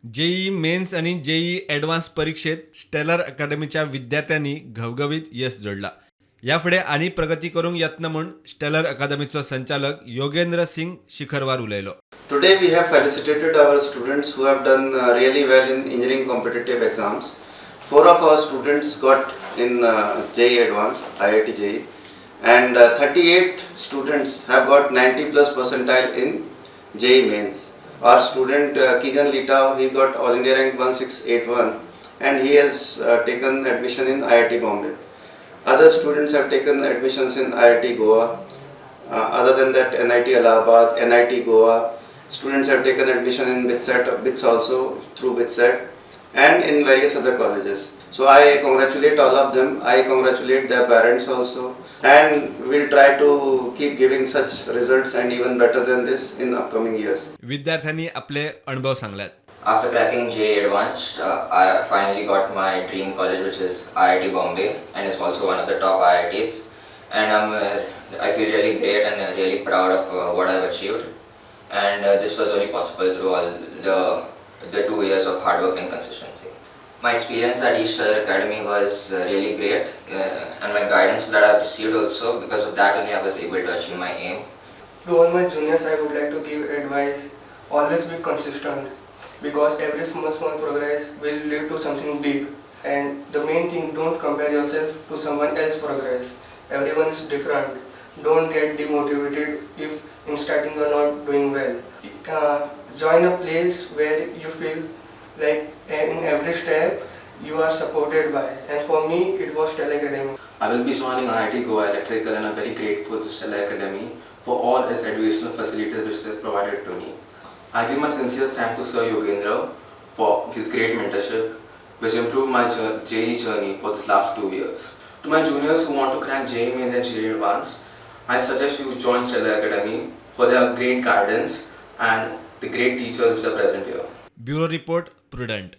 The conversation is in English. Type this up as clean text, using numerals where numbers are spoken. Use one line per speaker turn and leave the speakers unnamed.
JEE mains आणि JEE advance परीक्षेत stellar अकॅडमीच्या विद्यार्थ्यांनी घवघवीत यश जोडला. याफुडे आणि प्रगती करूंक यत्न म्हूण स्टेलर अकादमीचो संचालक योगेंद्र सिंग शिखरवार उलयलो.
Today we have felicitated our students who have done really well in engineering competitive exams. 4 of our students got in JEE Advanced, IIT JEE, and 38 students have got 90 plus percentile in JEE Mains. Our student Keegan Leitao, he got All India rank 1681 and he has taken admission in IIT Bombay. Other students have taken admissions in IIT Goa. Other than that, NIT Allahabad, NIT Goa. Students have taken admission in BITS also through BITSET and in various other colleges. So I congratulate all of them. I congratulate their parents also, and we'll try to keep giving such results and even better than this in upcoming years.
विद्यार्थ्यांनी आपले अनुभव सांगल्यात.
After cracking JEE Advanced, I finally got my dream college, which is IIT Bombay, and it's also one of the top IITs. And I feel really great and really proud of what I've achieved. And this was only possible through all the 2 years of hard work and consistency. My experience at Estellar Academy was really great, and my guidance that I've received also, because of that only I was able to achieve my aim.
To all my juniors, I would like to give advice: always be consistent, because every small progress will lead to something big. And the main thing, don't compare yourself to someone else's progress. Everyone is different. Don't get demotivated if in starting you are not doing well. Join a place where you feel like in every step you are supported by, and for me it was Estellar Academy.
I will be joining IIT Goa Electrical, and I'm very grateful to Estellar Academy for all its educational facilities which they provided to me. I give my sincere thanks to Sir Yogendra for his great mentorship, which improved my JEE journey for this last 2 years. To my juniors who want to crack JEE Main and JEE Advanced, I suggest you join Estellar Academy for their great guidance and the great teachers which are present here.
Bureau report, prudent.